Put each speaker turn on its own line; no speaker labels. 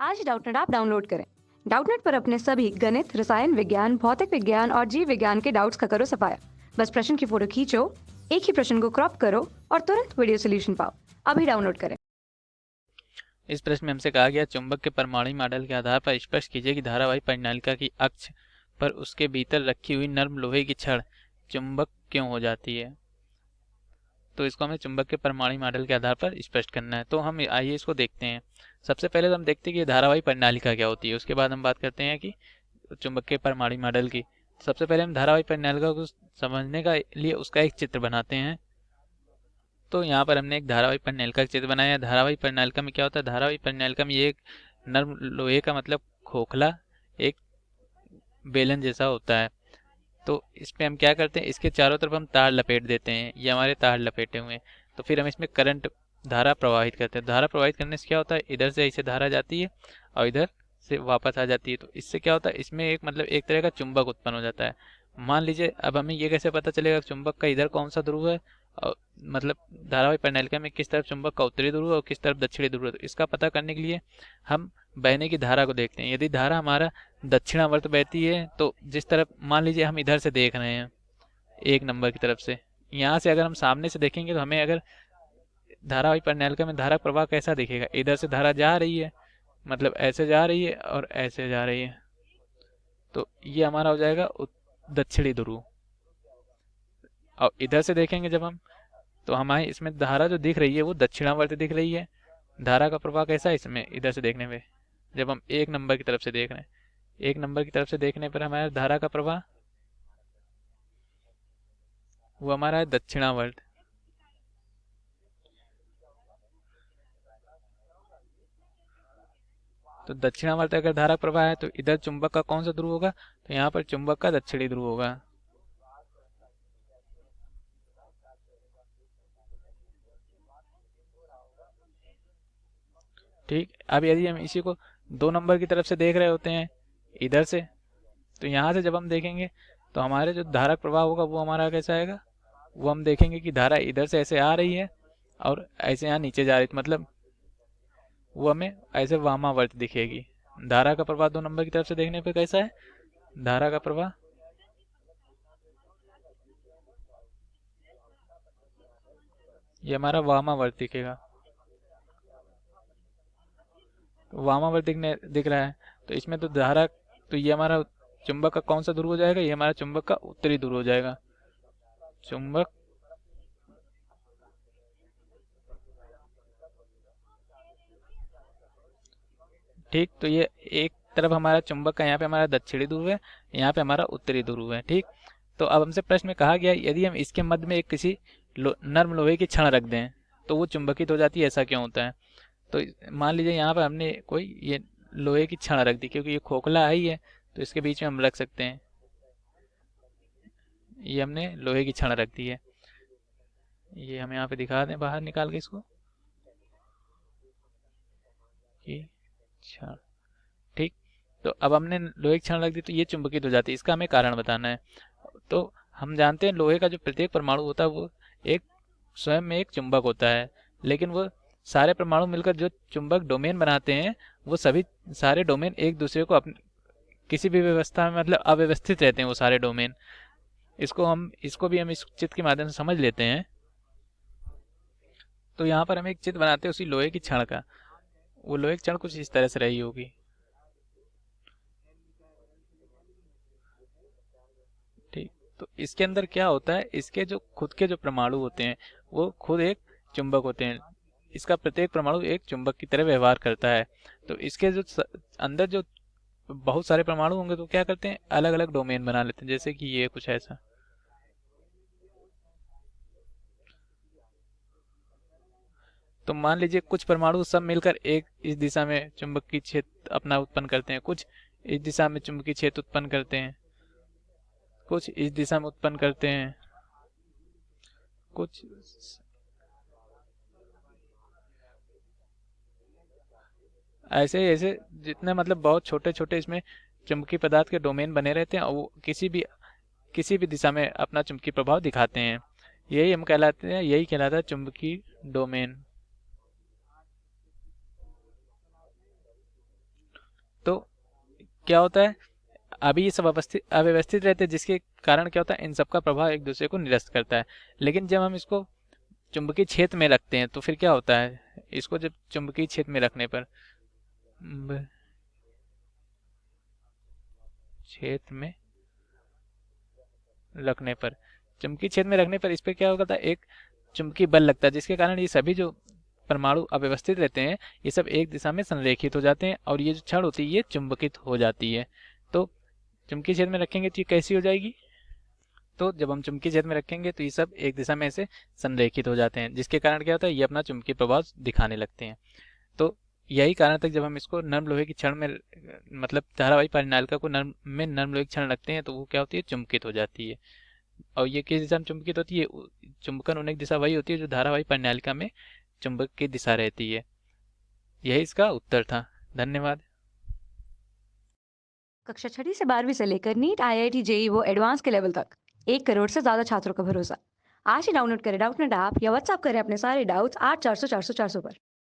आज Doubtnut app download करें। Doubtnut पर अपने सभी गणित, रसायन विज्ञान, भौतिक विज्ञान और जीव विज्ञान के डाउट्स का करो सफाया। बस प्रश्न की फोटो खींचो, एक ही प्रश्न को क्रॉप करो और तुरंत वीडियो सोल्यूशन पाओ। अभी डाउनलोड करें।
इस प्रश्न में हमसे कहा गया चुंबक के परमाणु मॉडल के आधार पर स्पष्ट कीजिए कि धारावाही परिनालिका की अक्ष पर उसके भीतर रखी हुई नर्म लोहे की छड़ चुंबक क्यों हो जाती है। तो इसको हमें चुंबक के परमाणु मॉडल के आधार पर स्पष्ट करना है। तो हम आइए इसको देखते हैं। सबसे पहले तो हम देखते हैं कि धारावाही परिनालिका क्या होती है, उसके बाद हम बात करते हैं कि चुंबक के परमाणु मॉडल की। सबसे पहले हम धारावाही परिनालिका को समझने का लिए उसका एक चित्र बनाते हैं। तो यहाँ पर हमने एक धारावाही परिनालिका का चित्र बनाया है। धारावाही परिनालिका में क्या होता है, धारावाही परिनालिका में ये एक नर्म लोहे का मतलब खोखला एक बेलन जैसा होता है। तो इस पे हम क्या करते हैं, इसके चारों तरफ हम तार लपेट देते हैं। ये हमारे तार लपेटे हुए हैं। तो फिर हम इसमें करंट धारा प्रवाहित करते हैं। धारा प्रवाहित करने से क्या होता है, इधर से ऐसे धारा जाती है और इधर से वापस आ जाती है। तो इससे क्या होता है, इसमें एक मतलब एक तरह का चुंबक उत्पन्न हो जाता है। मान लीजिए अब हमें ये कैसे पता चलेगा चुंबक का इधर कौन सा ध्रुव है, और मतलब धारावाही परिनालिका में किस तरफ चुंबक का उत्तरी ध्रुव है और किस तरफ दक्षिणी ध्रुव है। तो इसका पता करने के लिए हम बहने की धारा को देखते हैं। यदि धारा हमारा दक्षिणावर्त बहती है तो जिस तरफ मान लीजिए हम इधर से देख रहे हैं एक नंबर की तरफ से, यहाँ से अगर हम सामने से देखेंगे तो हमें अगर धारावाही परिनालिका में धारा प्रवाह कैसा दिखेगा, इधर से धारा जा रही है, मतलब ऐसे जा रही है और ऐसे जा रही है। तो ये हमारा हो जाएगा दक्षिणी ध्रुव। और इधर से देखेंगे जब हम, तो हमारे इसमें धारा जो दिख रही है वो दक्षिणावर्त दिख रही है। धारा का प्रवाह कैसा है इसमें, इधर से देखने में जब हम एक नंबर की तरफ से देख रहे हैं, एक नंबर की तरफ से देखने पर हमारा धारा का प्रवाह वो हमारा है दक्षिणावर्त। तो दक्षिणावर्त अगर धारा प्रवाह है तो इधर चुंबक का कौन सा ध्रुव होगा, तो यहाँ पर चुंबक का दक्षिणी ध्रुव होगा। ठीक, अब यदि हम इसी को दो नंबर की तरफ से देख रहे होते हैं इधर से, तो यहाँ से जब हम देखेंगे तो हमारे जो धारा प्रवाह होगा वो हमारा कैसा आएगा, वो हम देखेंगे कि धारा इधर से ऐसे आ रही है और ऐसे यहाँ नीचे जा रही है, मतलब वो हमें ऐसे वामावर्त दिखेगी। धारा का प्रवाह दो नंबर की तरफ से देखने पे कैसा है, धारा का प्रवाह ये हमारा वामावर्त दिखेगा। तो वामावर्त दिख रहा है, तो इसमें तो धारा, तो ये हमारा चुंबक का कौन सा ध्रुव हो जाएगा, ये हमारा चुंबक का उत्तरी ध्रुव हो जाएगा। चुंबक ठीक, तो ये एक तरफ हमारा चुंबक का यहाँ पे हमारा दक्षिणी ध्रुव है, यहाँ पे हमारा उत्तरी ध्रुव है। ठीक, तो अब हमसे प्रश्न में कहा गया यदि हम इसके मध्य में एक किसी नर्म लोहे की छड़ रख दें तो वो चुंबकित हो जाती है, ऐसा क्यों होता है। तो मान लीजिए यहाँ पर हमने कोई ये लोहे की छड़ रख दी, क्योंकि ये खोखला है ही है तो इसके बीच में हम रख सकते हैं। ये हमने लोहे की छड़ रख दी है, ये हम यहाँ पे दिखा दें बाहर निकाल के इसको कि छड़। ठीक, तो अब हमने लोहे की छड़ रख दी तो ये चुंबकित हो जाती है, इसका हमें कारण बताना है। तो हम जानते हैं लोहे का जो प्रत्येक परमाणु होता है वो एक स्वयं में एक चुंबक होता है, लेकिन वो सारे परमाणु मिलकर जो चुंबक डोमेन बनाते हैं वो सभी सारे डोमेन एक दूसरे को अपने किसी भी व्यवस्था में मतलब अव्यवस्थित रहते हैं वो सारे डोमेन। इसको भी हम इस चित्र के माध्यम से समझ लेते हैं। तो यहाँ पर हम एक चित्र बनाते हैं उसी लोहे की छड़ का। वो लोहे की छड़ कुछ इस तरह से रही होगी। ठीक, तो इसके अंदर क्या होता है, इसके जो खुद के जो परमाणु होते हैं वो खुद एक चुंबक होते हैं। इसका प्रत्येक परमाणु एक चुंबक की तरह व्यवहार करता है। तो इसके जो अंदर जो बहुत सारे परमाणु होंगे तो क्या करते हैं, अलग अलग डोमेन बना लेते हैं, जैसे कि ये कुछ ऐसा। तो मान लीजिए कुछ परमाणु सब मिलकर एक इस दिशा में चुंबकीय क्षेत्र अपना उत्पन्न करते हैं, कुछ इस दिशा में चुंबकीय क्षेत्र उत्पन्न करते हैं, कुछ इस दिशा में उत्पन्न करते हैं, कुछ ऐसे ऐसे जितने मतलब बहुत छोटे छोटे इसमें चुंबकीय पदार्थ के डोमेन बने रहते हैं और वो किसी भी दिशा में अपना चुंबकीय प्रभाव दिखाते हैं। यही कहलाता है चुंबकीय डोमेन। तो क्या होता है, अभी ये सब अव्यवस्थित रहते हैं, जिसके कारण क्या होता है, इन सब का प्रभाव एक दूसरे को निरस्त करता है। लेकिन जब हम इसको चुंबकीय क्षेत्र में रखते हैं तो फिर क्या होता है, इसको जब चुंबकीय क्षेत्र में रखने पर क्षेत्र में रखने पर चुंबकीय क्षेत्र में रखने पर इस पर क्या होता है, एक चुंबकीय बल लगता है, जिसके कारण ये सभी जो परमाणु अव्यवस्थित रहते हैं ये सब एक दिशा में संरेखित हो जाते हैं और ये जो छड़ होती है ये चुंबकित हो जाती है। तो चुंबकीय क्षेत्र में रखेंगे तो ये कैसी हो जाएगी, तो जब हम चुंबकीय क्षेत्र में रखेंगे तो ये सब एक दिशा में ऐसे संरेखित हो जाते हैं, जिसके कारण क्या होता है, ये अपना चुंबकीय प्रभाव दिखाने लगते हैं। तो यही कारण तक जब हम इसको नर्म लोहे की छड़ में मतलब धारावाही परिनालिका को नर्म लोहे की छड़ रखते हैं तो वो क्या होती है, चुंबकित हो जाती है। और ये किस दिशा में चुंबकित होती है, चुंबकन होने की दिशा वही होती है जो धारावाही परिनालिका में चुंबक की दिशा रहती है। यही इसका उत्तर था। धन्यवाद।
कक्षा 6वीं से 12वीं से लेकर नीट, IIT, जेई वो एडवांस के लेवल तक 1 करोड़ से ज्यादा छात्रों का भरोसा। आज ही डाउनलोड करें डाउटनेट ऐप या व्हाट्सएप करें अपने सारे डाउट्स 8400 400 400 पर।